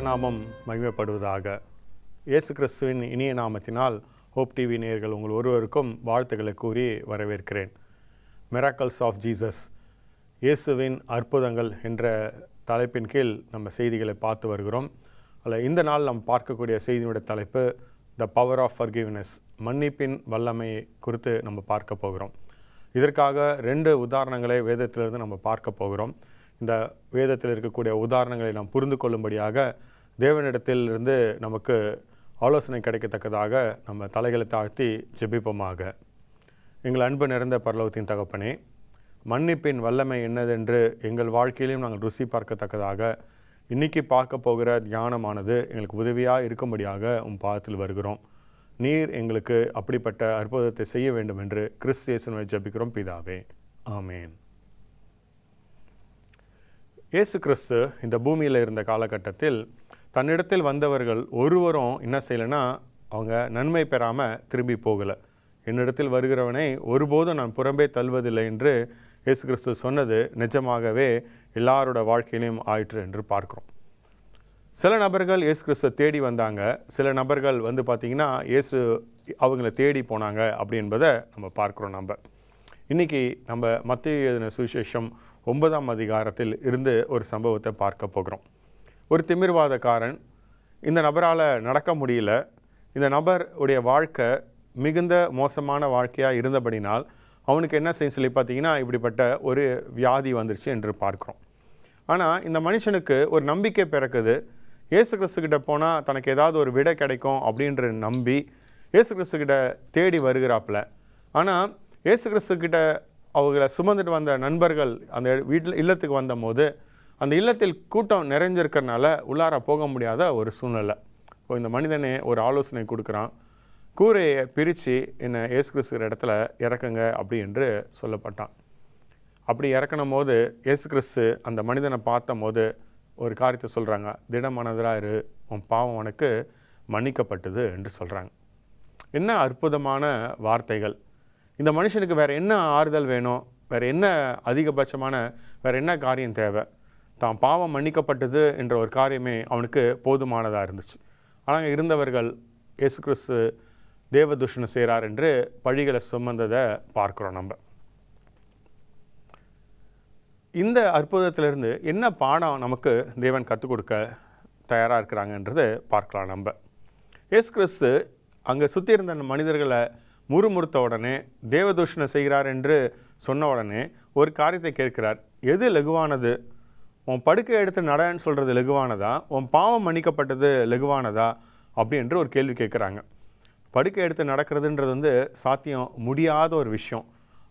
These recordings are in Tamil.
நாமம் மகிமைப்படுவதாக. இயேசு கிறிஸ்துவின் இனிய நாமத்தினால் ஹோப் டிவி நேயர்கள் உங்கள் ஒருவருக்கும் வாழ்த்துக்களை கூறி வரவேற்கிறேன். மிராக்கல்ஸ் ஆஃப் ஜீசஸ், இயேசுவின் அற்புதங்கள் என்ற தலைப்பின் கீழ் நம்ம செய்திகளை பார்த்து வருகிறோம். அதில் இந்த நாள் நாம் பார்க்கக்கூடிய செய்தியுடைய தலைப்பு த பவர் ஆஃப் ஃபர்கிவ்னஸ், மன்னிப்பின் வல்லமை குறித்து நம்ம பார்க்க போகிறோம். இதற்காக 2 உதாரணங்களை வேதத்திலிருந்து நம்ம பார்க்க போகிறோம். இந்த வேதத்தில் இருக்கக்கூடிய உதாரணங்களை நாம் புரிந்து கொள்ளும்படியாக தேவனிடத்திலிருந்து நமக்கு ஆலோசனை கிடைக்கத்தக்கதாக நம்ம தலைகளை தாழ்த்தி ஜெபிப்போமாக. எங்கள் அன்பு நிறைந்த பரலோகத்தின் தகப்பனே, மன்னிப்பின் வல்லமை என்னதென்று எங்கள் வாழ்க்கையிலும் நாங்கள் ருசி பார்க்கத்தக்கதாக இன்றைக்கி பார்க்க போகிற தியானமானது எங்களுக்கு உதவியாக இருக்கும்படியாக பாதத்தில் வருகிறோம். நீர் எங்களுக்கு அப்படிப்பட்ட அற்புதத்தை செய்ய வேண்டும் என்று கிறிஸ்து இயேசுவை ஜெபிக்கிறோம் பிதாவே, ஆமேன். இயேசு கிறிஸ்து இந்த பூமியில் இருந்த காலகட்டத்தில் தன்னிடத்தில் வந்தவர்கள் ஒருவரும் என்ன செய்யலைன்னா அவங்க நன்மை பெறாமல் திரும்பி போகலை. என்னிடத்தில் வருகிறவனை ஒருபோதும் நான் புறம்பே தள்ளுவதில்லை என்று இயேசு கிறிஸ்து சொன்னது நிஜமாகவே எல்லாரோட வாழ்க்கையிலையும் ஆயிற்று என்று பார்க்குறோம். சில நபர்கள் இயேசு கிறிஸ்துவை தேடி வந்தாங்க, சில நபர்கள் பார்த்திங்கன்னா இயேசு அவங்கள தேடி போனாங்க அப்படி என்பதை நம்ம பார்க்குறோம். இன்றைக்கி நம்ம மத்தேயு எழுதின சுவிசேஷம் 9ஆம் அதிகாரத்தில் இருந்து ஒரு சம்பவத்தை பார்க்க போகிறோம். ஒரு திமிர்வாதக்காரன், இந்த நபரால் நடக்க முடியல. இந்த நபர் உடைய வாழ்க்கை மிகுந்த மோசமான வாழ்க்கையாக இருந்தபடினால் அவனுக்கு என்ன செய்ய சொல்லி பார்த்திங்கன்னா இப்படிப்பட்ட ஒரு வியாதி வந்துருச்சு என்று பார்க்குறோம். ஆனால் இந்த மனுஷனுக்கு ஒரு நம்பிக்கை பிறக்குது. இயேசு கிறிஸ்துக்கிட்ட போனால் தனக்கு ஏதாவது ஒரு விடை கிடைக்கும் அப்படின்ற நம்பி இயேசு கிறிஸ்துக்கிட்ட தேடி வருகிறாப்புல. ஆனால் இயேசு கிறிஸ்துக்கிட்ட அவங்களை சுமந்துட்டு வந்த நண்பர்கள் அந்த இல்லத்துக்கு வந்தபோது அந்த இல்லத்தில் கூட்டம் நிறைஞ்சிருக்கிறனால உள்ளார போக முடியாத ஒரு சூழ்நிலை. இந்த மனிதனே ஒரு ஆலோசனை கொடுக்குறான். கூரையை பிரித்து என்னை இயேசு கிறிஸ்துக்கிற இடத்துல இறக்குங்க அப்படி என்று சொல்லப்பட்டான். அப்படி இறக்கணும் போது இயேசு கிறிஸ்து அந்த மனிதனை பார்த்த போது ஒரு காரியத்தை சொல்கிறாங்க. திடமனதராக இரு, உன் பாவம் உனக்கு மன்னிக்கப்பட்டது என்று சொல்கிறாங்க. என்ன அற்புதமான வார்த்தைகள்! இந்த மனுஷனுக்கு வேறு என்ன ஆறுதல் வேணும்? வேறு என்ன அதிகபட்சமான வேறு என்ன காரியம் தேவை? தான் பாவம் மன்னிக்கப்பட்டது என்ற ஒரு காரியமே அவனுக்கு போதுமானதாக இருந்துச்சு. ஆனால் இருந்தவர்கள் இயேசு கிறிஸ்து தேவதூஷணம் செய்கிறார் என்று பழிகளை சுமந்ததை பார்க்குறோம். நம்ம இந்த அற்புதத்திலிருந்து என்ன பாடம் நமக்கு தேவன் கற்றுக் கொடுக்க தயாராக இருக்கிறாங்கன்றது பார்க்கலாம். நம்ம இயேசு கிறிஸ்து அங்கே சுற்றி இருந்த மனிதர்களை முறுமுறுத்த உடனே தேவதூஷணம் செய்கிறார் என்று சொன்ன உடனே ஒரு காரியத்தை கேட்கிறார். எது லகுவானது? உன் படுக்கை எடுத்து நடன்னு சொல்கிறது லகுவானதா, உன் பாவம் மன்னிக்கப்பட்டது லகுவானதா அப்படி என்று ஒரு கேள்வி கேட்குறாங்க. படுக்கை எடுத்து நடக்கிறதுன்றது சாத்தியம் முடியாத ஒரு விஷயம்.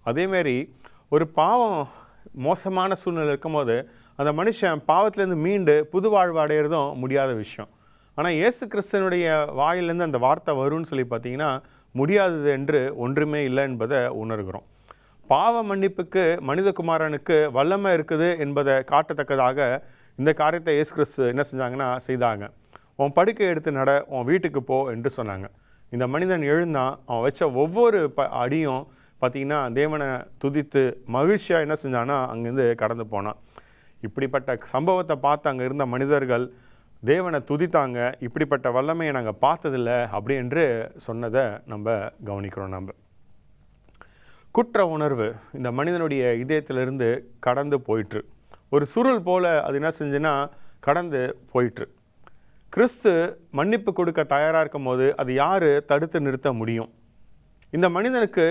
அதேமாரி ஒரு பாவம் மோசமான சூழ்நிலை இருக்கும்போது அந்த மனுஷன் பாவத்திலேருந்து மீண்டு புது வாழ்வு அடையிறதும் முடியாத விஷயம். ஆனால் இயேசு கிறிஸ்தனுடைய வாயிலேருந்து அந்த வார்த்தை வரும்னு சொல்லி பார்த்தீங்கன்னா முடியாதது என்று ஒன்றுமே இல்லை என்பதை உணர்கிறோம். பாவ மன்னிப்புக்கு மனிதகுமாரனுக்கு வல்லமை இருக்குது என்பதை காட்டத்தக்கதாக இந்த காரியத்தை இயேசு கிறிஸ்து என்ன செஞ்சாங்கன்னா செய்தாங்க. உன் படுக்கை எடுத்து நட, உன் வீட்டுக்கு போ என்று சொன்னாங்க. இந்த மனிதன் எழுந்தான். அவன் வச்ச ஒவ்வொரு அடியும் பார்த்திங்கன்னா தேவனை துதித்து மகிழ்ச்சியாக என்ன செஞ்சான்னா அங்கேருந்து கடந்து போனான். இப்படிப்பட்ட சம்பவத்தை பார்த்து அங்கே இருந்த மனிதர்கள் தேவனை துதித்தாங்க. இப்படிப்பட்ட வல்லமையை நாங்கள் பார்த்ததில்லை அப்படி என்று சொன்னதை நம்ம கவனிக்கிறோம். நம்ம குற்ற உணர்வு இந்த மனிதனுடைய இதயத்திலிருந்து கடந்து போயிற்று. ஒரு சுருள் போல் அது என்ன செஞ்சுன்னா கடந்து போயிற்று. கிறிஸ்து மன்னிப்பு கொடுக்க தயாராக இருக்கும் போது அது யார் தடுத்து நிறுத்த முடியும்? இந்த மனிதனுக்கு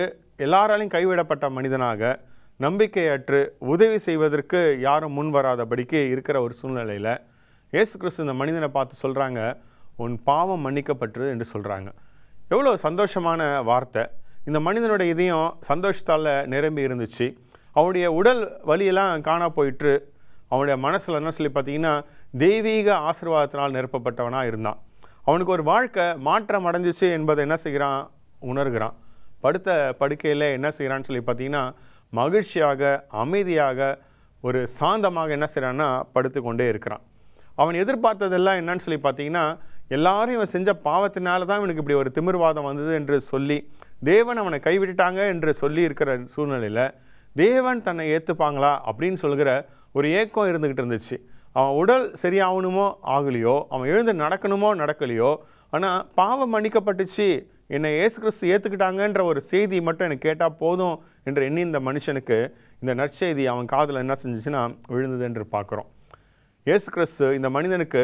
எல்லாராலையும் கைவிடப்பட்ட மனிதனாக, நம்பிக்கையற்று உதவி செய்வதற்கு யாரும் முன் வராதபடிக்கு இருக்கிற ஒரு சூழ்நிலையில் இயேசு கிறிஸ்து இந்த மனிதனை பார்த்து சொல்கிறாங்க, உன் பாவம் மன்னிக்கப்பட்டது என்று சொல்கிறாங்க. எவ்வளோ சந்தோஷமான வார்த்தை! இந்த மனிதனுடைய இதயம் சந்தோஷத்தால் நிரம்பி இருந்துச்சு. அவனுடைய உடல் வலியெல்லாம் காண போயிட்டு அவனுடைய மனசில் என்ன சொல்லி பார்த்தீங்கன்னா தெய்வீக ஆசீர்வாதத்தினால் நிரப்பப்பட்டவனாக இருந்தான். அவனுக்கு ஒரு வாழ்க்கை மாற்றம் அடைஞ்சிச்சு என்பதை என்ன செய்கிறான் உணர்கிறான். படுத்த படுக்கையில் என்ன செய்கிறான்னு சொல்லி பார்த்தீங்கன்னா மகிழ்ச்சியாக, அமைதியாக, ஒரு சாந்தமாக என்ன செய்கிறான்னா படுத்து கொண்டே இருக்கிறான். அவன் எதிர்பார்த்ததெல்லாம் என்னன்னு சொல்லி பார்த்தீங்கன்னா எல்லாரும் இவன் செஞ்ச பாவத்தினால தான் இவனுக்கு இப்படி ஒரு திமிர்வாதம் வந்தது என்று சொல்லி தேவன் அவனை கைவிட்டுட்டாங்க என்று சொல்லி இருக்கிற சூழ்நிலையில் தேவன் தன்னை ஏற்றுப்பாங்களா அப்படின்னு சொல்கிற ஒரு ஏக்கம் இருந்துக்கிட்டு இருந்துச்சு. அவன் உடல் சரியாகணுமோ ஆகலையோ, அவன் எழுந்து நடக்கணுமோ நடக்கலையோ, ஆனால் பாவம் மன்னிக்கப்பட்டுச்சு, என்னை இயேசு கிறிஸ்து ஏற்றுக்கிட்டாங்கன்ற ஒரு செய்தி மட்டும் எனக்கு கேட்டால் போதும் என்று எண்ணி இந்த மனுஷனுக்கு இந்த நற்செய்தி அவன் காதில் என்ன செஞ்சிச்சுன்னா விழுந்தது என்று பார்க்குறோம். இயேசு கிறிஸ்து இந்த மனிதனுக்கு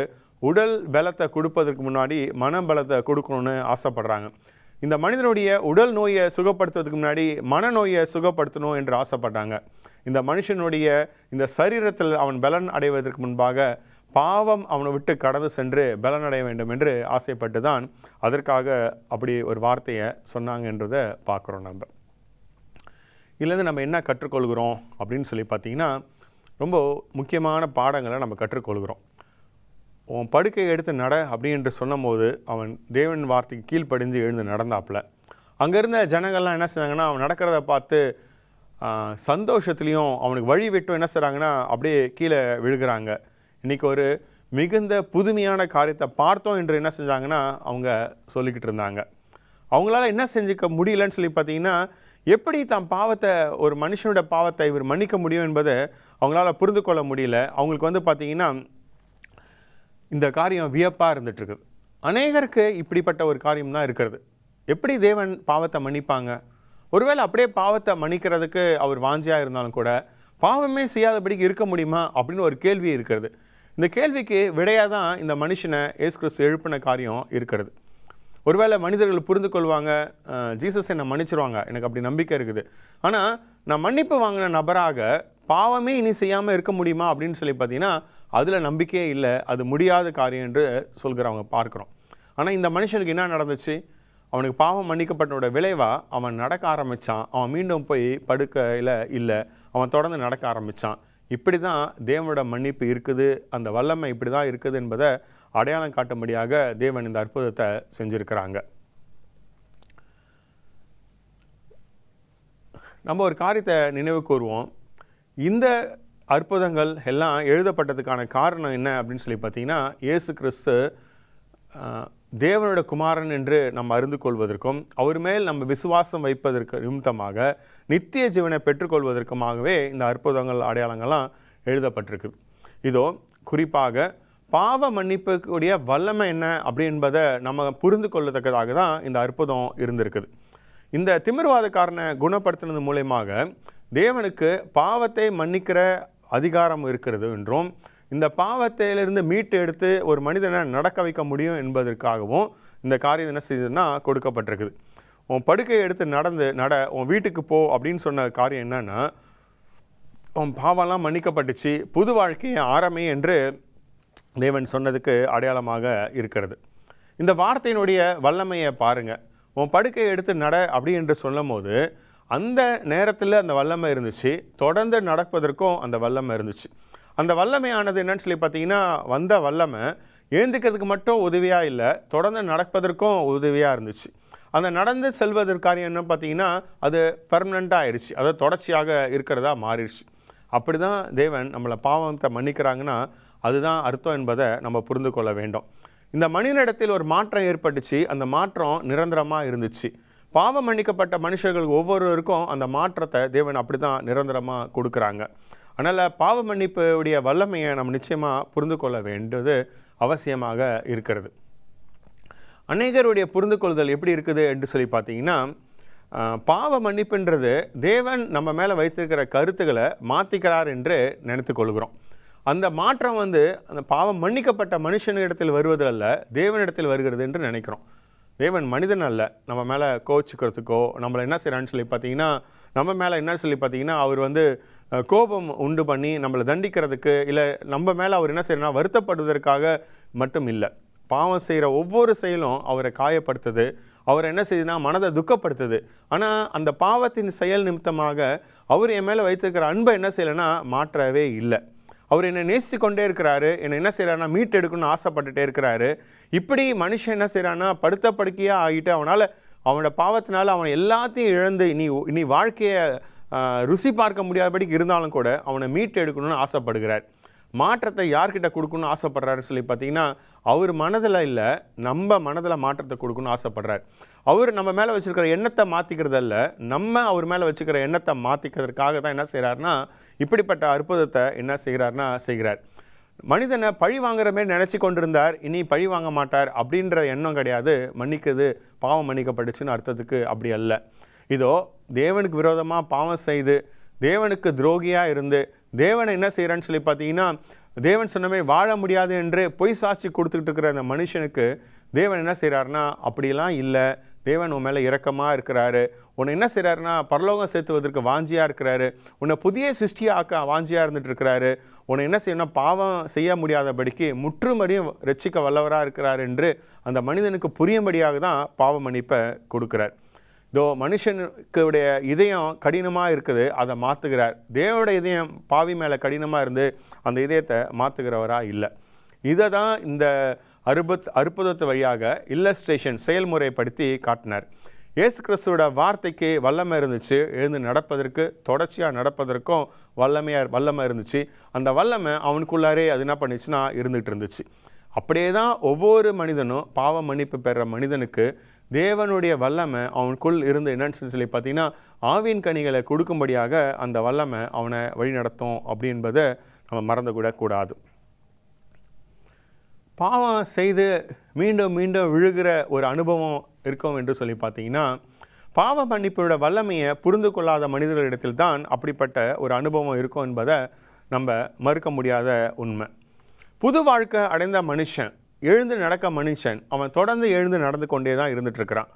உடல் பலத்தை கொடுப்பதற்கு முன்னாடி மன பலத்தை கொடுக்கணும்னு ஆசைப்படுறாங்க. இந்த மனிதனுடைய உடல் நோயை சுகப்படுத்துறதுக்கு முன்னாடி மனநோயை சுகப்படுத்தணும் என்று ஆசைப்பட்டாங்க. இந்த மனுஷனுடைய இந்த சரீரத்தில் அவன் பலன் அடைவதற்கு முன்பாக பாவம் அவனை விட்டு கடந்து சென்று பலன் அடைய வேண்டும் என்று ஆசைப்பட்டு தான் அதற்காக அப்படி ஒரு வார்த்தையை சொன்னாங்க என்றதை பார்க்குறோம். நம்ம இதுலேருந்து நம்ம என்ன கற்றுக்கொள்கிறோம் அப்படின்னு சொல்லி பார்த்தீங்கன்னா, ரொம்ப முக்கியமான பாடங்களை நம்ம கற்றுக்கொள்கிறோம். உன் படுக்கையை எடுத்து நட அப்படின்னு சொன்னும் போது அவன் தேவன் வார்த்தைக்கு கீழ்ப்படிஞ்சு எழுந்து நடந்தாப்புல. அங்கே இருந்த ஜனங்கள்லாம் என்ன செஞ்சாங்கன்னா, அவன் நடக்கிறத பார்த்து சந்தோஷத்துலேயும் அவனுக்கு வழி விட்டும் என்ன செய்கிறாங்கன்னா அப்படியே கீழே விழுகிறாங்க. இன்றைக்கி ஒரு மிகுந்த புதுமையான காரியத்தை பார்த்தோம் என்று என்ன செஞ்சாங்கன்னா அவங்க சொல்லிக்கிட்டு இருந்தாங்க. அவங்களால என்ன செஞ்சுக்க முடியலன்னு சொல்லி பார்த்தீங்கன்னா, எப்படி தான் பாவத்தை, ஒரு மனுஷனோட பாவத்தை இவர் மன்னிக்க முடியும் என்பதை அவங்களால புரிந்து கொள்ள முடியல. அவங்களுக்கு பார்த்தீங்கன்னா இந்த காரியம் வியப்பாக இருந்துகிட்ருக்குது. அநேகருக்கு இப்படிப்பட்ட ஒரு காரியம் தான் இருக்கிறது. எப்படி தேவன் பாவத்தை மன்னிப்பாங்க? ஒருவேளை அப்படியே பாவத்தை மன்னிக்கிறதுக்கு அவர் வாஞ்சியாக இருந்தாலும் கூட பாவமே செய்யாதபடிக்கு இருக்க முடியுமா அப்படின்னு ஒரு கேள்வி இருக்கிறது. இந்த கேள்விக்கு விடையாக தான் இந்த மனுஷனை இயேசு கிறிஸ்து எழுப்பின காரியம் இருக்கிறது. ஒருவேளை மனிதர்கள் புரிந்து கொள்வாங்க, ஜீசஸ் என்னை மன்னிச்சிருவாங்க, எனக்கு அப்படி நம்பிக்கை இருக்குது. ஆனால் நான் மன்னிப்பு வாங்கின நபராக பாவமே இனி செய்யாமல் இருக்க முடியுமா அப்படின்னு சொல்லி பார்த்தீங்கன்னா அதில் நம்பிக்கையே இல்லை, அது முடியாத காரியம் என்று சொல்கிறவங்க பார்க்குறோம். ஆனால் இந்த மனுஷனுக்கு என்ன நடந்துச்சு? அவனுக்கு பாவம் மன்னிக்கப்பட்டோட விளைவாக அவன் நடக்க ஆரம்பித்தான். அவன் மீண்டும் போய் படுக்கையில் இல்லை, அவன் தொடர்ந்து நடக்க ஆரம்பித்தான். இப்படி தான் தேவனோட மன்னிப்பு இருக்குது, அந்த வல்லமை இப்படி தான் இருக்குது என்பதை அடையாளம் காட்டும்படியாக தேவன் இந்த அற்புதத்தை செஞ்சுருக்கிறாங்க. நம்ம ஒரு காரியத்தை நினைவு கூறுவோம். இந்த அற்புதங்கள் எல்லாம் எழுதப்பட்டதுக்கான காரணம் என்ன அப்படின்னு சொல்லி பார்த்தீங்கன்னா, இயேசு கிறிஸ்து தேவனோட குமாரன் என்று நம்ம அறிந்து கொள்வதற்கும் அவர் மேல் நம்ம விசுவாசம் வைப்பதற்கு நிமித்தமாக நித்திய ஜீவனை பெற்றுக்கொள்வதற்குமாகவே இந்த அற்புதங்கள் அடையாளங்கள்லாம் எழுதப்பட்டிருக்குது. இதோ குறிப்பாக பாவ மன்னிப்புக்குரிய வல்லமை என்ன அப்படி என்பதை நம்ம புரிந்து கொள்ளத்தக்கதாக தான் இந்த அற்புதம் இருந்திருக்குது. இந்த திமிர்வாதக்காரனை குணப்படுத்தினது மூலமாக தேவனுக்கு பாவத்தை மன்னிக்கிற அதிகாரம் இருக்கிறது என்றும், இந்த பாவத்திலிருந்து மீட்டு எடுத்து ஒரு மனிதனை நடக்க வைக்க முடியும் என்பதற்காகவும் இந்த காரியம் என்ன செய்யுதுன்னா கொடுக்கப்பட்டிருக்குது. உன் படுக்கையை எடுத்து நட, உன் வீட்டுக்கு போ அப்படின்னு சொன்ன காரியம் என்னன்னா, உன் பாவம்லாம் மன்னிக்கப்பட்டுச்சு, புது வாழ்க்கையை ஆரம்பி என்று தேவன் சொன்னதுக்கு அடையாளமாக இருக்கிறது. இந்த வார்த்தையினுடைய வல்லமையை பாருங்கள். உன் படுக்கையை எடுத்து நட அப்படி என்று சொல்லும் போது அந்த நேரத்தில் அந்த வல்லமை இருந்துச்சு, தொடர்ந்து நடப்பதற்கும் அந்த வல்லமை இருந்துச்சு. அந்த வல்லமையானது என்னன்னு சொல்லி பார்த்தீங்கன்னா, வந்த வல்லமை எழுந்துக்கிறதுக்கு மட்டும் உதவியாக இல்லை, தொடர்ந்து நடப்பதற்கும் உதவியாக இருந்துச்சு. அந்த நடந்து செல்வதற்கான என்ன பார்த்தீங்கன்னா அது பெர்மனண்ட்டாக ஆயிடுச்சு, அது தொடர்ச்சியாக இருக்கிறதா மாறிடுச்சு. அப்படி தான் தேவன் நம்மளை பாவத்தை மன்னிக்கிறாங்கன்னா அதுதான் அர்த்தம் என்பதை நம்ம புரிந்து கொள்ள வேண்டும். இந்த மனிதனிடத்தில் ஒரு மாற்றம் ஏற்பட்டுச்சு, அந்த மாற்றம் நிரந்தரமாக இருந்துச்சு. பாவம் மன்னிக்கப்பட்ட மனுஷர்கள் ஒவ்வொருவருக்கும் அந்த மாற்றத்தை தேவன் அப்படி தான் நிரந்தரமாக கொடுக்குறாங்க. அதனால் பாவ மன்னிப்புடைய வல்லமையை நம்ம நிச்சயமாக புரிந்து கொள்ள வேண்டியது அவசியமாக இருக்கிறது. அநேகருடைய புரிந்து கொள்ளுதல் எப்படி இருக்குது என்று சொல்லி பார்த்தீங்கன்னா, பாவ மன்னிப்புன்றது தேவன் நம்ம மேலே வைத்திருக்கிற கருத்துக்களை மாற்றிக்கிறார் என்று நினைத்து கொள்கிறோம். அந்த மாற்றம் அந்த பாவம் மன்னிக்கப்பட்ட மனுஷனிடத்தில் வருவதல்ல, தேவனிடத்தில் வருகிறது என்று நினைக்கிறோம். தேவன் மனிதன் அல்ல, நம்ம மேலே கோச்சிக்கிறதுக்கோ நம்மளை என்ன செய்கிறான்னு சொல்லி பார்த்தீங்கன்னா, நம்ம மேலே என்ன சொல்லி பார்த்தீங்கன்னா அவர் கோபம் உண்டு பண்ணி நம்மளை தண்டிக்கிறதுக்கு இல்லை, நம்ம மேலே அவர் என்ன செய்யறனா வருத்தப்படுவதற்காக மட்டும் இல்லை. பாவம் செய்கிற ஒவ்வொரு செயலும் அவரை காயப்படுத்துது, அவரை என்ன செய்யுதுன்னா மனதை துக்கப்படுத்துது. ஆனால் அந்த பாவத்தின் செயல் நிமித்தமாக அவர் என் மேலே வைத்திருக்கிற அன்பை என்ன செய்யலைன்னா மாற்றவே இல்லை. அவர் என்னை நேசித்து கொண்டே இருக்கிறாரு, என்னை என்ன செய்கிறாருன்னா மீட்டு எடுக்கணும்னு ஆசைப்பட்டுட்டே இருக்கிறாரு. இப்படி மனுஷன் என்ன செய்கிறான்னா படுத்த படுக்கையாக ஆகிட்டு அவனோட பாவத்தினால அவன் எல்லாத்தையும் இழந்து இனி வாழ்க்கையை ருசி பார்க்க முடியாதபடிக்கு இருந்தாலும் கூட அவனை மீட்டு எடுக்கணும்னு ஆசைப்படுகிறார். மாற்றத்தை யார்கிட்ட கொடுக்கணும்னு ஆசைப்படுறாரு சொல்லி பார்த்தீங்கன்னா, அவர் மனதில் இல்லை, நம்ம மனதில் மாற்றத்தை கொடுக்கணும்னு ஆசைப்படுறார். அவர் நம்ம மேலே வச்சுருக்கிற எண்ணத்தை மாற்றிக்கிறதல்ல, நம்ம அவர் மேலே வச்சுக்கிற எண்ணத்தை மாற்றிக்கிறதுக்காக தான் என்ன செய்கிறாருன்னா இப்படிப்பட்ட அற்புதத்தை என்ன செய்கிறார். மனிதனை பழி வாங்குற மாதிரி நினச்சி கொண்டிருந்தார், இனி பழி வாங்க மாட்டார் அப்படின்ற எண்ணம் கிடையாது. மன்னிக்குது, பாவம் மன்னிக்கப்பட்டுச்சுன்னு அர்த்தத்துக்கு அப்படி அல்ல. இதோ தேவனுக்கு விரோதமாக பாவம் செய்து தேவனுக்கு துரோகியாக இருந்து தேவனை என்ன செய்கிறான்னு சொல்லி பார்த்தீங்கன்னா, தேவன் சொன்னமே வாழ முடியாது என்று பொய் சாட்சி கொடுத்துக்கிட்டு இருக்கிற அந்த மனுஷனுக்கு தேவன் என்ன செய்கிறாருன்னா, அப்படிலாம் இல்லை, தேவன் உன் மேலே இரக்கமாக இருக்கிறாரு, உன்னை என்ன செய்கிறாருன்னா பரலோகம் சேர்த்துவதற்கு வாஞ்சியாக இருக்கிறாரு, உன்னை புதிய சிருஷ்டியாக்க வாஞ்சியாக இருந்துட்டு இருக்கிறாரு, உன்னை என்ன செய்யணும் பாவம் செய்ய முடியாதபடிக்கு முற்றும்படியும் ரட்சிக்க வல்லவராக இருக்கிறார் என்று அந்த மனிதனுக்கு புரியும்படியாக தான் பாவ மன்னிப்பை கொடுக்குறார். இதோ மனுஷனுக்குடைய இதயம் கடினமாக இருக்குது, அதை மாற்றுகிறார். தேவனுடைய இதயம் பாவி மேலே கடினமாக இருந்து அந்த இதயத்தை மாற்றுகிறவராக இல்லை. இதை தான் இந்த அற்புதத்து வழியாக இல்லஸ்ட்ரேஷன் செயல்முறைப்படுத்தி காட்டினார். இயேசு கிறிஸ்துவோட வார்த்தைக்கு வல்லமை இருந்துச்சு, எழுந்து நடப்பதற்கு தொடர்ச்சியாக நடப்பதற்கும் வல்லமை இருந்துச்சு. அந்த வல்லமை அவனுக்குள்ளாரே அது என்ன பண்ணிச்சுன்னா இருந்துகிட்டு இருந்துச்சு. அப்படியே தான் ஒவ்வொரு மனிதனும் பாவ மன்னிப்பு பெற மனிதனுக்கு தேவனுடைய வல்லமை அவனுக்குள் இருந்து என்னன்னு சொல்லி பார்த்தீங்கன்னா ஆவியின் கனிகளை கொடுக்கும்படியாக அந்த வல்லமை அவனை வழிநடத்தும் அப்படின்பதை நம்ம மறந்துவிடக்கூடாது. பாவம் செய்து மீண்டும் மீண்டும் விழுகிற ஒரு அனுபவம் இருக்கும் என்று சொல்லி பார்த்தீங்கன்னா, பாவ மன்னிப்போட வல்லமையை புரிந்து கொள்ளாத மனிதர்களிடத்தில் தான் அப்படிப்பட்ட ஒரு அனுபவம் இருக்கும் என்பதை நம்ம மறுக்க முடியாத உண்மை. புது வாழ்க்கை அடைந்த மனுஷன், எழுந்து நடக்க மனுஷன், அவன் தொடர்ந்து எழுந்து நடந்து கொண்டே தான் இருந்துகிட்ருக்கிறான்.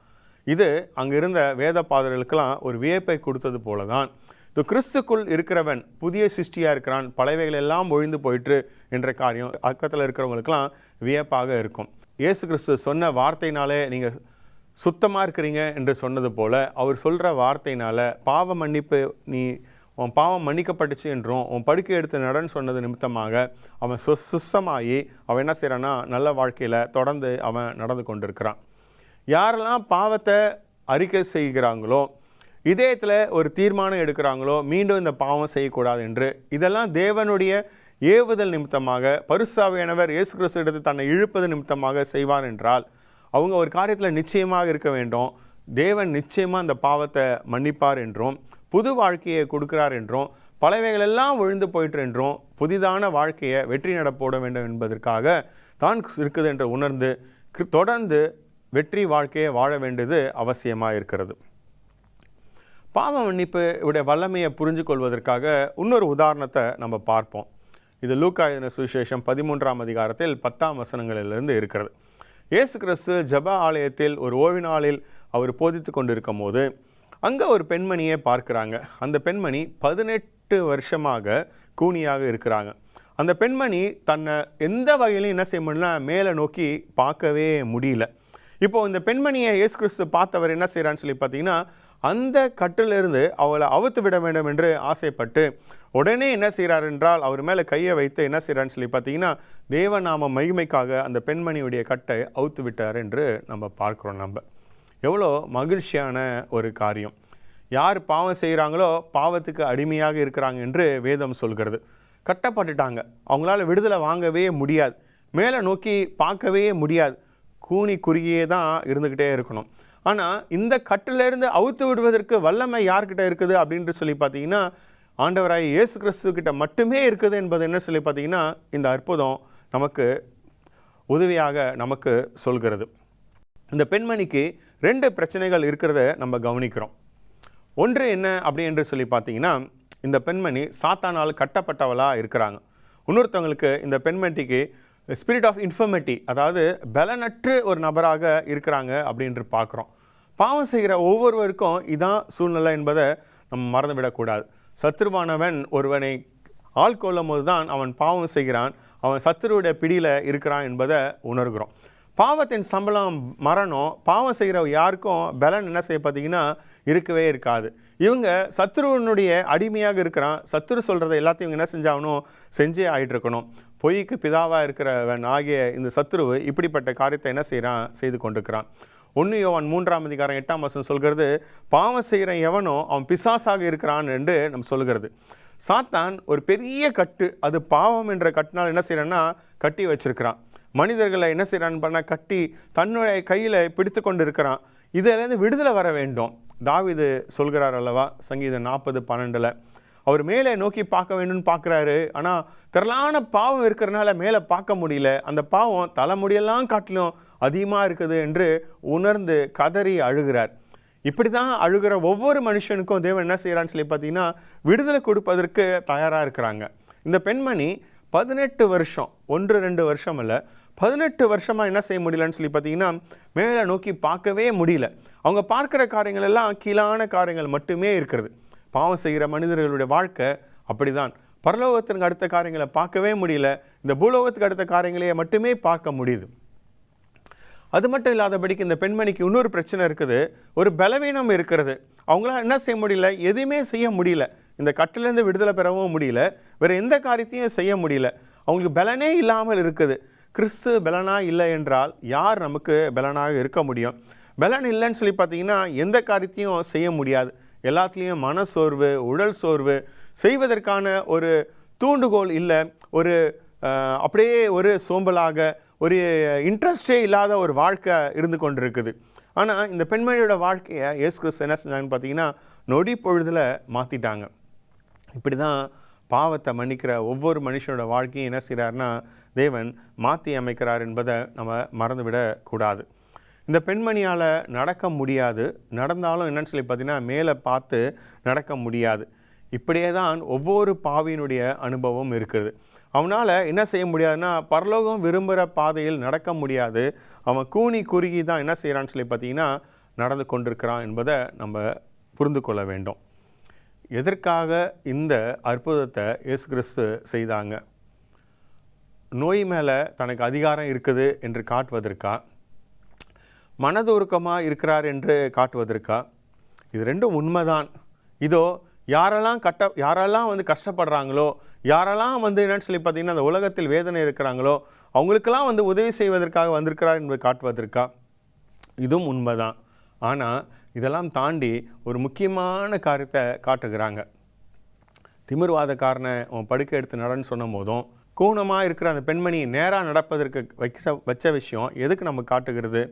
இது அங்கே இருந்த வேத பாதர்களுக்கெல்லாம் ஒரு வியப்பை கொடுத்தது போல தான் இது கிறிஸ்துக்குள் இருக்கிறவன் புதிய சிருஷ்டியாக இருக்கிறான், பழையவைகள் எல்லாம் ஒழிந்து போயிட்டு என்ற காரியம் அக்கத்தில் இருக்கிறவங்களுக்கெல்லாம் வியப்பாக இருக்கும். இயேசு கிறிஸ்து சொன்ன வார்த்தையினாலே நீங்கள் சுத்தமாக இருக்கிறீங்க என்று சொன்னது போல் அவர் சொல்கிற வார்த்தையினால் பாவ மன்னிப்பு, நீ உன் பாவம் மன்னிக்கப்பட்டுச்சு என்றும் உன் படுக்கை எடுத்து நடன்னு சொன்னது நிமித்தமாக அவன் சுத்தமாகி அவன் என்ன செய்கிறான்னா நல்ல வாழ்க்கையில் தொடர்ந்து அவன் நடந்து கொண்டிருக்கிறான். யாரெல்லாம் பாவத்தை அறிக்கை செய்கிறாங்களோ, இதயத்தில் ஒரு தீர்மானம் எடுக்கிறாங்களோ மீண்டும் இந்த பாவம் செய்யக்கூடாது என்று, இதெல்லாம் தேவனுடைய ஏவுதல் நிமித்தமாக பரிசுத்தாவியானவர் இயேசு கிறிஸ்து எடுத்து தன்னை இழுப்பது நிமித்தமாக செய்வார் என்றால் அவங்க ஒரு காரியத்தில் நிச்சயமாக இருக்க வேண்டும். தேவன் நிச்சயமாக அந்த பாவத்தை மன்னிப்பார் என்றும் புது வாழ்க்கையை கொடுக்கிறார் என்றும் பழையவைகளெல்லாம் ஒழிந்து போயிட்டு என்றும் புதிதான வாழ்க்கையை வெற்றி நடப்போட வேண்டும் என்பதற்காக தான் இருக்குது என்று உணர்ந்து தொடர்ந்து வெற்றி வாழ்க்கையை வாழ வேண்டியது அவசியமாக இருக்கிறது. பாவ மன்னிப்பு உடைய வல்லமையை புரிஞ்சு கொள்வதற்காக இன்னொரு உதாரணத்தை நம்ம பார்ப்போம். இது லூக்கா எழுதின சுவிசேஷம் 13ஆம் அதிகாரத்தில் 10ஆம் வசனங்களிலிருந்து இருக்கிறது. இயேசு கிறிஸ்து ஜெப ஆலயத்தில் ஒரு ஓய்வு நாளில் அவர் போதித்து கொண்டிருக்கும் போது அங்கே ஒரு பெண்மணியை பார்க்குறாங்க. அந்த பெண்மணி 18 வருஷமாக கூனியாக இருக்கிறாங்க. அந்த பெண்மணி தன்னை எந்த வகையிலையும் என்ன செய்ய முடியலன்னா மேலே நோக்கி பார்க்கவே முடியல. இப்போது இந்த பெண்மணியை இயேசு கிறிஸ்து பார்த்தவர் என்ன செய்கிறான்னு சொல்லி பார்த்தீங்கன்னா, அந்த கட்டிலிருந்து அவளை அவுத்து விட வேண்டும் என்று ஆசைப்பட்டு உடனே என்ன செய்கிறார் என்றால் அவர் மேலே கையை வைத்து என்ன செய்கிறான்னு சொல்லி பார்த்தீங்கன்னா தேவநாம மகிமைக்காக அந்த பெண்மணியுடைய கட்டை அவுத்து விட்டார் என்று நம்ம பார்க்குறோம். நம்ம எவ்வளோ மகிழ்ச்சியான ஒரு காரியம். யார் பாவம் செய்கிறாங்களோ பாவத்துக்கு அடிமையாக இருக்கிறாங்க என்று வேதம் சொல்கிறது. கட்டப்பட்டுட்டாங்க, அவங்களால விடுதலை வாங்கவே முடியாது, மேலே நோக்கி பார்க்கவே முடியாது, கூனி குறுகியே தான் இருந்துக்கிட்டே இருக்கணும். ஆனால் இந்த கட்டிலிருந்து அவுத்து விடுவதற்கு வல்லமை யார்கிட்ட இருக்குது அப்படின்ட்டு சொல்லி பார்த்தீங்கன்னா ஆண்டவராய் இயேசு கிறிஸ்துக்கிட்ட மட்டுமே இருக்குது என்பது என்ன சொல்லி பார்த்தீங்கன்னா இந்த அற்புதம் நமக்கு உதவியாக நமக்கு சொல்கிறது. இந்த பெண்மணிக்கு 2 பிரச்சனைகள் இருக்கிறத நம்ம கவனிக்கிறோம். ஒன்று என்ன அப்படி என்று சொல்லி பார்த்தீங்கன்னா, இந்த பெண்மணி சாத்தானால் கட்டப்பட்டவளாக இருக்கிறாங்க. இன்னொருத்தவங்களுக்கு இந்த பெண்மணிக்கு ஸ்பிரிட் ஆஃப் இன்ஃபர்மிட்டி, அதாவது பலனற்று ஒரு நபராக இருக்கிறாங்க அப்படின்று பார்க்குறோம். பாவம் செய்கிற ஒவ்வொருவருக்கும் இதான் சூழ்நிலை என்பதை நம்ம மறந்துவிடக்கூடாது. சத்துருவானவன் ஒருவனை ஆள்கொள்ளும் போது தான் அவன் பாவம் செய்கிறான், அவன் சத்துருவுடைய பிடியில் இருக்கிறான் என்பதை உணர்கிறோம். பாவத்தின் சம்பளம் மரணம். பாவம் செய்கிற யாருக்கும் பலன் என்ன செய்ய பார்த்தீங்கன்னா இருக்கவே இருக்காது. இவங்க சத்துருவனுடைய அடிமையாக இருக்கிறான். சத்துரு சொல்கிறத எல்லாத்தையும் இவங்க என்ன செஞ்சாகணும், செஞ்சே ஆகிட்டு இருக்கணும். பொய்க்கு பிதாவாக இருக்கிறவன் ஆகிய இந்த சத்துருவு இப்படிப்பட்ட காரியத்தை என்ன செய்கிறான், செய்து கொண்டிருக்கிறான். 1 யோவான் 3ஆம் அதிகாரம் 8ஆம் வசனம் சொல்கிறது, பாவம் செய்கிற எவனோ அவன் பிசாசாக இருக்கிறான் என்று நம்ம சொல்கிறது. சாத்தான் ஒரு பெரிய கட்டு, அது பாவம் என்ற கட்டினால் என்ன செய்கிறான்னா கட்டி வச்சிருக்கிறான். மனிதர்களை என்ன செய்கிறான்னு பண்ணால் கட்டி தன்னுடைய கையில் பிடித்து கொண்டு இருக்கிறான். இதிலேருந்து விடுதலை வர வேண்டும். தாவீது சொல்கிறார் அல்லவா, சங்கீதம் 40:12, அவர் மேலே நோக்கி பார்க்க வேண்டும்னு பார்க்குறாரு. ஆனால் திரளான பாவம் இருக்கிறனால மேலே பார்க்க முடியல. அந்த பாவம் தலைமுடியெல்லாம் காட்டிலும் அதிகமாக இருக்குது என்று உணர்ந்து கதறி அழுகிறார். இப்படி தான் அழுகிற ஒவ்வொரு மனுஷனுக்கும் தேவன் என்ன செய்கிறான்னு சொல்லி பார்த்தீங்கன்னா விடுதலை கொடுப்பதற்கு தயாராக இருக்கிறாங்க. இந்த பெண்மணி 18 வருஷம், 1-2 வருஷம் இல்லை, 18 வருஷமாக என்ன செய்ய முடியலன்னு சொல்லி பார்த்தீங்கன்னா மேலே நோக்கி பார்க்கவே முடியல. அவங்க பார்க்குற காரியங்கள் எல்லாம் கீழான காரியங்கள் மட்டுமே இருக்கிறது. பாவம் செய்கிற மனிதர்களுடைய வாழ்க்கை அப்படிதான். பரலோகத்திற்கு அடுத்த காரியங்களை பார்க்கவே முடியல. இந்த பூலோகத்துக்கு அடுத்த காரியங்களையே மட்டுமே பார்க்க முடியுது. அது மட்டும் இல்லாதபடிக்கு இந்த பெண்மணிக்கு இன்னொரு பிரச்சனை இருக்குது. ஒரு பலவீனம் இருக்கிறது. அவங்களால என்ன செய்ய முடியல, எதுவுமே செய்ய முடியல. இந்த கட்டிலேருந்து விடுதலை பெறவும் முடியல, வேறு எந்த காரியத்தையும் செய்ய முடியல. அவங்களுக்கு பலனே இல்லாமல் இருக்குது. கிறிஸ்து பலனாக இல்லை என்றால் யார் நமக்கு பலனாக இருக்க முடியும்? பலன் இல்லைன்னு சொல்லி பார்த்தீங்கன்னா எந்த காரியத்தையும் செய்ய முடியாது. எல்லாத்துலேயும் மனசோர்வு, உடல் சோர்வு, செய்வதற்கான ஒரு தூண்டுகோல் இல்லை, ஒரு அப்படியே ஒரு சோம்பலாக, ஒரு இன்ட்ரெஸ்டே இல்லாத ஒரு வாழ்க்கை இருந்து கொண்டு இருக்குது. ஆனால் இந்த பெண்மணியோட வாழ்க்கையை இயேசு கிறிஸ்து என்ன செஞ்சாங்கன்னு பார்த்தீங்கன்னா நொடி பொழுதில் மாற்றிட்டாங்க. இப்படி தான் பாவத்தை மன்னிக்கிற ஒவ்வொரு மனுஷனோட வாழ்க்கையும் என்ன செய்கிறாருன்னா தேவன் மாற்றி அமைக்கிறார் என்பதை நம்ம மறந்துவிடக்கூடாது. இந்த பெண்மணியால் நடக்க முடியாது. நடந்தாலும் என்னன்னு சொல்லி பார்த்தீங்கன்னா மேலே பார்த்து நடக்க முடியாது. இப்படியே தான் ஒவ்வொரு பாவியினுடைய அனுபவம் இருக்குது. அவனால் என்ன செய்ய முடியாதுன்னா பரலோகம் விரும்புகிற பாதையில் நடக்க முடியாது. அவன் கூனி குறுகி தான் என்ன செய்கிறான்னு சொல்லி பார்த்தீங்கன்னா நடந்து கொண்டிருக்கிறான் என்பதை நம்ம புரிந்து கொள்ள வேண்டும். எதற்காக இந்த அற்புதத்தை இயேசு கிறிஸ்து செய்தாங்க? நோய் மேலே தனக்கு அதிகாரம் இருக்குது என்று காட்டுவதற்கா, மனது உருக்கமாக இருக்கிறார் என்று காட்டுவதற்கா? இது ரெண்டும் உண்மைதான். இதோ யாரெல்லாம் வந்து கஷ்டப்படுறாங்களோ, யாரெல்லாம் வந்து என்னன்னு சொல்லி பார்த்தீங்கன்னா அந்த உலகத்தில் வேதனை இருக்கிறாங்களோ அவங்களுக்கெல்லாம் வந்து உதவி செய்வதற்காக வந்திருக்கிறார் என்பதை காட்டுவதற்கா? இதுவும் உண்மைதான். ஆனால் இதெல்லாம் தாண்டி ஒரு முக்கியமான காரியத்தை காட்டுகிறாங்க. திமிர்வாதக்காரனை அவன் படுக்கை எடுத்து நடன்னு சொன்ன போதும் கூணமாக இருக்கிற அந்த பெண்மணி நேராக நடப்பதற்கு வச்ச விஷயம் எதுக்கு நம்ம காட்டுகிறது?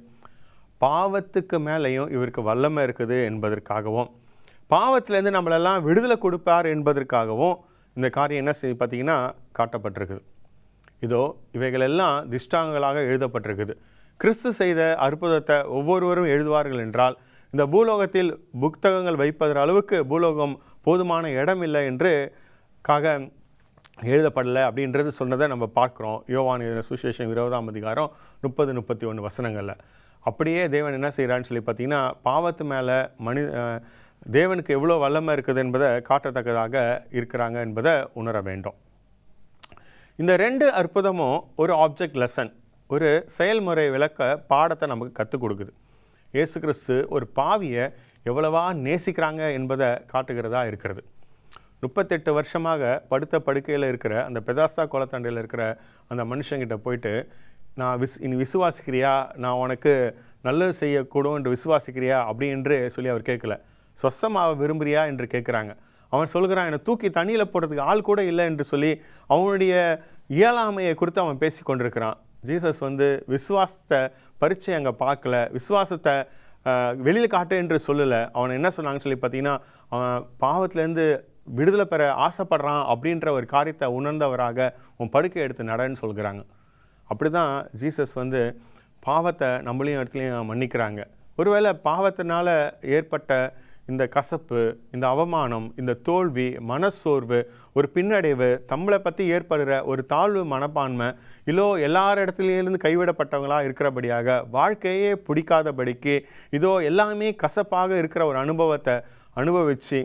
பாவத்துக்கு மேலேயும் இவருக்கு வல்லமை இருக்குது என்பதற்காகவும், பாவத்திலேருந்து நம்மளெல்லாம் விடுதலை கொடுப்பார் என்பதற்காகவும் இந்த காரியம் என்ன செய்ய பார்த்தீங்கன்னா காட்டப்பட்டிருக்குது. இதோ இவைகளெல்லாம் திஷ்டாங்களாக எழுதப்பட்டிருக்குது. கிறிஸ்து செய்த அற்புதத்தை ஒவ்வொருவரும் எழுதுவார்கள் என்றால் இந்த பூலோகத்தில் புத்தகங்கள் வைப்பதற்கு அளவுக்கு பூலோகம் போதுமான இடம் இல்லை என்று எழுதப்படலை அப்படின்றது சொன்னதை நம்ம பார்க்குறோம். யோவான் சுவிசேஷம் 20ஆம் அதிகாரம் 30-31 வசனங்களில். அப்படியே தேவன் என்ன செய்கிறான்னு சொல்லி பார்த்தீங்கன்னா பாவத்து மேலே தேவனுக்கு எவ்வளோ வல்லமை இருக்குது என்பதை காட்டத்தக்கதாக இருக்கிறாங்க என்பதை உணர வேண்டும். இந்த 2 அற்புதமும் ஒரு ஆப்ஜெக்ட் லெசன், ஒரு செயல்முறை விளக்க பாடத்தை நமக்கு கற்றுக் கொடுக்குது. இயேசு கிறிஸ்து ஒரு பாவியை எவ்வளவா நேசிக்கிறாங்க என்பதை காட்டுகிறதா இருக்கிறது. 38 வருஷமாக படுத்த படுக்கையில் இருக்கிற அந்த பெதாஸ்தா குளத்தண்டையில் இருக்கிற அந்த மனுஷங்கிட்ட போயிட்டு நீ விசுவாசிக்கிறியா, நான் உனக்கு நல்லது செய்யக்கூடும் என்று விசுவாசிக்கிறியா அப்படி என்று சொல்லி அவர் கேட்கல. சொசமாக விரும்புறியா என்று கேட்குறாங்க. அவன் சொல்கிறான், என்னை தூக்கி தண்ணியில் போடுறதுக்கு ஆள் கூட இல்லை என்று சொல்லி அவனுடைய இயலாமையை குறித்து அவன் பேசி கொண்டிருக்கிறான். ஜீசஸ் வந்து விசுவாசத்தை பரீட்சை அங்கே பார்க்கல, விசுவாசத்தை வெளியில் காட்டு என்று சொல்லலை. அவனை என்ன சொன்னாங்கன்னு சொல்லி பார்த்தீங்கன்னா அவன் பாவத்திலேருந்து விடுதலை பெற ஆசைப்படுறான் அப்படின்ற ஒரு காரியத்தை உணர்ந்தவராக உன் படுக்கை எடுத்து நடன்னு சொல்கிறாங்க. அப்படி தான் ஜீசஸ் வந்து பாவத்தை நம்மளையும் இடத்துலையும் மன்னிக்கிறாங்க. ஒருவேளை பாவத்தினால ஏற்பட்ட இந்த கசப்பு, இந்த அவமானம், இந்த தோல்வி, மனசோர்வு, ஒரு பின்னடைவு, தம்மளை பற்றி ஏற்படுகிற ஒரு தாழ்வு மனப்பான்மை, இதோ எல்லார் இடத்துலேருந்து கைவிடப்பட்டவங்களாக இருக்கிறபடியாக வாழ்க்கையே பிடிக்காதபடிக்கு இதோ எல்லாமே கசப்பாக இருக்கிற ஒரு அனுபவத்தை அனுபவித்து,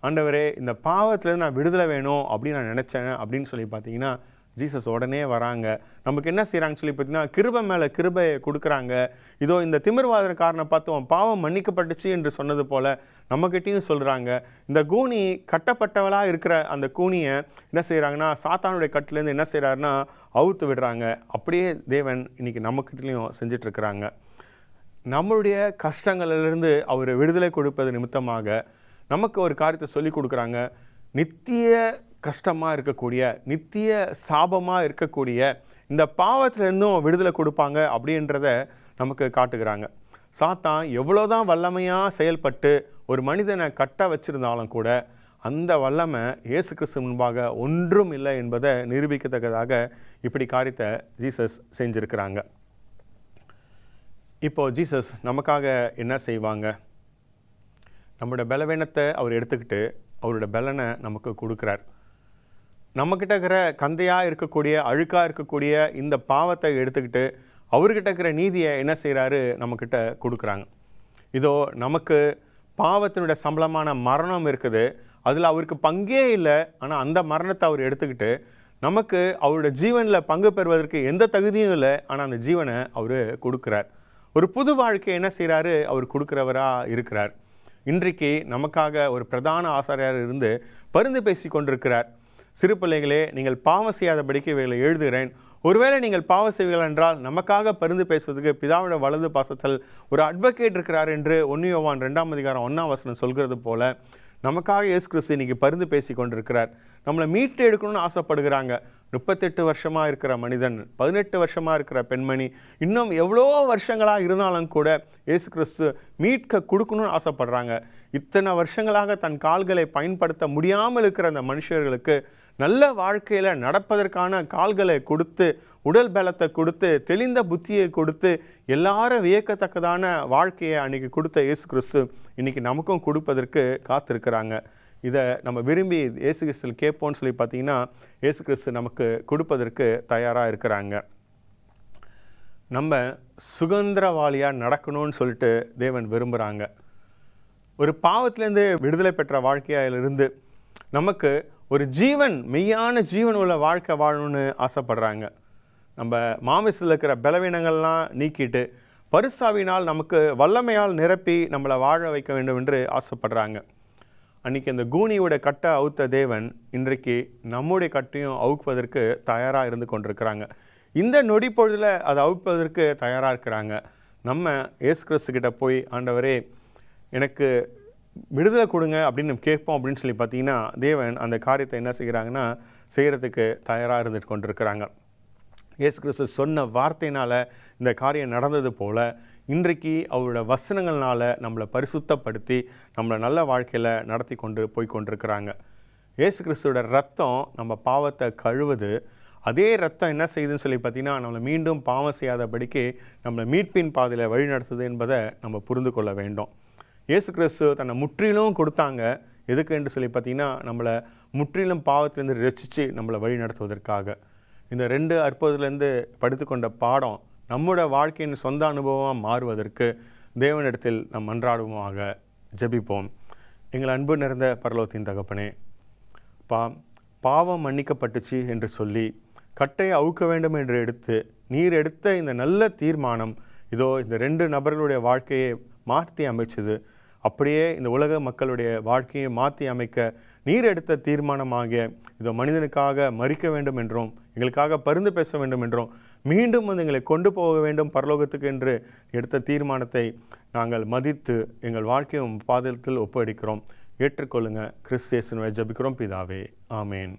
ஆண்டவரே இந்த பாவத்திலேருந்து நான் விடுதலை வேணும் அப்படின்னு நான் நினச்சேன் அப்படின்னு சொல்லி பார்த்தீங்கன்னா ஜீசஸ் உடனே வராங்க. நமக்கு என்ன செய்கிறாங்கன்னு சொல்லி பார்த்தீங்கன்னா கிருபை மேலே கிருபையை கொடுக்குறாங்க. இதோ இந்த திமிர்வாதக்காரனை பார்த்து அவன் பாவம் மன்னிக்கப்பட்டுச்சு என்று சொன்னது போல் நம்மக்கிட்டையும் சொல்கிறாங்க. இந்த கூனி கட்டப்பட்டவளாக இருக்கிற அந்த கூனியை என்ன செய்கிறாங்கன்னா சாத்தானுடைய கட்டிலேருந்து என்ன செய்கிறாருன்னா அவுத்து விடுறாங்க. அப்படியே தேவன் இன்றைக்கி நம்மக்கிட்டையும் செஞ்சிட்ருக்கிறாங்க. நம்மளுடைய கஷ்டங்களிலிருந்து அவர் விடுதலை கொடுப்பது நிமித்தமாக நமக்கு ஒரு காரியத்தை சொல்லி கொடுக்குறாங்க. நித்திய கஷ்டமாக இருக்கக்கூடிய, நித்திய சாபமாக இருக்கக்கூடிய இந்த பாவத்திலேருந்தும் விடுதலை கொடுப்பாங்க அப்படின்றத நமக்கு காட்டுகிறாங்க. சாத்தான் எவ்வளோதான் வல்லமையாக செயல்பட்டு ஒரு மனிதனை கட்ட வச்சுருந்தாலும் கூட அந்த வல்லமை இயேசு கிறிஸ்து முன்பாக ஒன்றும் இல்லை என்பதை நிரூபிக்கத்தக்கதாக இப்படி காரியத்தை ஜீசஸ் செஞ்சுருக்கிறாங்க. இப்போது ஜீசஸ் நமக்காக என்ன செய்வாங்க? நம்மளோட பலவீனத்தை அவர் எடுத்துக்கிட்டு அவரோட பலனை நமக்கு கொடுக்குறார். நம்மக்கிட்ட இருக்கிற கந்தையாக இருக்கக்கூடிய அழுக்காக இருக்கக்கூடிய இந்த பாவத்தை எடுத்துக்கிட்டு அவர்கிட்ட இருக்கிற நீதியை என்ன செய்கிறாரு? நம்மக்கிட்ட கொடுக்குறாங்க. இதோ நமக்கு பாவத்தினுடைய சம்பளமான மரணம் இருக்குது, அதில் அவருக்கு பங்கே இல்லை. ஆனால் அந்த மரணத்தை அவர் எடுத்துக்கிட்டு நமக்கு அவரோட ஜீவனில் பங்கு பெறுவதற்கு எந்த தகுதியும் இல்லை, ஆனால் அந்த ஜீவனை அவர் கொடுக்குறார். ஒரு புது வாழ்க்கையை என்ன செய்கிறாரு? அவர் கொடுக்குறவராக இருக்கிறார். இன்றைக்கு நமக்காக ஒரு பிரதான ஆசாரியார் இருந்து பரிந்து பேசி கொண்டிருக்கிறார். சிறு பிள்ளைகளே, நீங்கள் பாவம் செய்யாதபடிக்கு இவைகளை எழுதுகிறேன். ஒருவேளை நீங்கள் பாவம் செய்வீர்கள் என்றால் நமக்காக பரிந்து பேசுவதற்கு பிதாவோட வலது பாசத்தில் ஒரு அட்வொகேட் இருக்கிறார் என்று 1 யோவான் 2:1 சொல்கிறது போல நமக்காக இயேசு கிறிஸ்து இன்னைக்கு பரிந்து பேசி கொண்டிருக்கிறார். நம்மளை மீட்டு எடுக்கணும்னு ஆசைப்படுகிறாங்க. 38 வருஷமாக இருக்கிற மனிதன், 18 வருஷமாக இருக்கிற பெண்மணி, இன்னும் எவ்வளோ வருஷங்களாக இருந்தாலும் கூட இயேசு கிறிஸ்து மீட்க கொடுக்கணும்னு ஆசைப்படுறாங்க. இத்தனை வருஷங்களாக தன் கால்களை பயன்படுத்த முடியாமல் இருக்கிற அந்த மனுஷர்களுக்கு நல்ல வாழ்க்கையில் நடப்பதற்கான கால்களை கொடுத்து, உடல் பலத்தை கொடுத்து, தெளிந்த புத்தியை கொடுத்து, எல்லாரும் வியக்கத்தக்கதான வாழ்க்கையை அன்றைக்கி கொடுத்த இயேசு கிறிஸ்து இன்றைக்கி நமக்கும் கொடுப்பதற்கு காத்திருக்கிறாங்க. இதை நம்ம விரும்பி இயேசு கிறிஸ்து கேட்போன்னு சொல்லி பார்த்தீங்கன்னா இயேசு கிறிஸ்து நமக்கு கொடுப்பதற்கு தயாராக இருக்கிறாங்க. நம்ம சுதந்திரவாளியாக நடக்கணும்னு சொல்லிட்டு தேவன் விரும்புகிறாங்க. ஒரு பாவத்திலேருந்து விடுதலை பெற்ற வாழ்க்கையிலிருந்து நமக்கு ஒரு ஜீவன், மெய்யான ஜீவன் உள்ள வாழ்க்கை வாழணும்னு ஆசைப்படுறாங்க. நம்ம மாமிசத்தில் இருக்கிற பலவீனங்கள்லாம் நீக்கிட்டு பரிசாவினால் நமக்கு வல்லமையால் நிரப்பி நம்மளை வாழ வைக்க வேண்டும் என்று ஆசைப்படுறாங்க. அன்றைக்கி அந்த கூனியோட கட்டை அவுத்த தேவன் இன்றைக்கு நம்முடைய கட்டையும் அவுக்குவதற்கு தயாராக இருந்து கொண்டிருக்கிறாங்க. இந்த நொடி பொழுதில் அதை அவுப்பதற்கு தயாராக இருக்கிறாங்க. நம்ம இயேசு கிறிஸ்துக்கிட்ட போய், ஆண்டவரே எனக்கு விடுதலை கொடுங்க அப்படின்னு நம்ம கேட்போம் அப்படின்னு சொல்லி பார்த்தீங்கன்னா தேவன் அந்த காரியத்தை என்ன செய்கிறாங்கன்னா செய்கிறதுக்கு தயாராக இருந்துட்டு கொண்டிருக்கிறாங்க. இயேசு கிறிஸ்து சொன்ன வார்த்தையினால் இந்த காரியம் நடந்தது போல் இன்றைக்கு அவரோட வசனங்கள்னால் நம்மளை பரிசுத்தப்படுத்தி நம்மளை நல்ல வாழ்க்கையில் நடத்தி கொண்டு போய் கொண்டிருக்கிறாங்க. இயேசு கிறிஸ்துவோட ரத்தம் நம்ம பாவத்தை கழுவுது. அதே ரத்தம் என்ன செய்யுதுன்னு சொல்லி பார்த்தீங்கன்னா நம்மளை மீண்டும் பாவம் செய்யாதபடிக்கு நம்மளை மீட்பின் பாதையில் வழி நடத்துது என்பதை நம்ம புரிந்து கொள்ள வேண்டும். இயேசு கிறிஸ்து தன்னை முற்றிலும் கொடுத்தாங்க. எதுக்கு என்று சொல்லி பார்த்தீங்கன்னா நம்மளை முற்றிலும் பாவத்திலேருந்து ரட்சித்து நம்மளை வழி நடத்துவதற்காக. இந்த 2 அற்புதத்துலேருந்து படித்துக்கொண்ட பாடம் நம்முடைய வாழ்க்கையின் சொந்த அனுபவமாக மாறுவதற்கு தேவனிடத்தில் நம் மன்றாடுவோமாக. ஜெபிப்போம். எங்கள் அன்பு நிறைந்த பரலோகத்தின் தகப்பனே, பாவம் மன்னிக்கப்பட்டுச்சு என்று சொல்லி கட்டையை அவுக்க வேண்டும் என்று எடுத்து நீர் எடுத்த இந்த நல்ல தீர்மானம் இதோ இந்த 2 நபர்களுடைய வாழ்க்கையை மாற்றி அமைச்சது. அப்படியே இந்த உலக மக்களுடைய வாழ்க்கையை மாற்றி அமைக்க நீர் எடுத்த தீர்மானமாகிய இதோ மனிதனுக்காக மரிக்க வேண்டும் என்றும் எங்களுக்காக பரிந்து பேச வேண்டும் என்றும் மீண்டும் வந்து எங்களை கொண்டு போக வேண்டும் பரலோகத்துக்கு என்று எடுத்த தீர்மானத்தை நாங்கள் மதித்து எங்கள் வாழ்க்கையை பாதத்தில் ஒப்படைக்கிறோம். ஏற்றுக்கொள்ளுங்க. கிறிஸ்து இயேசுவை ஜெபிக்கிறோம் பிதாவே, ஆமேன்.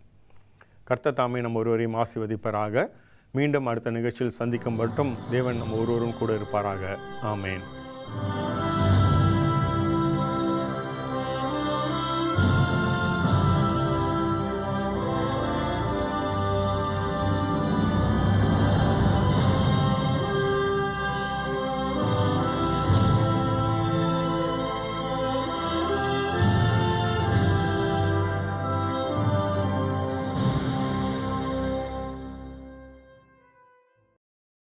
கர்த்தர் தாமே நம்ம ஒருவரையும் ஆசீர்வதிப்பாராக. மீண்டும் அடுத்த நிகழ்ச்சியில் சந்திக்கும் மட்டும் தேவன் நம்ம ஒருவரும் கூட இருப்பாராக. ஆமேன்.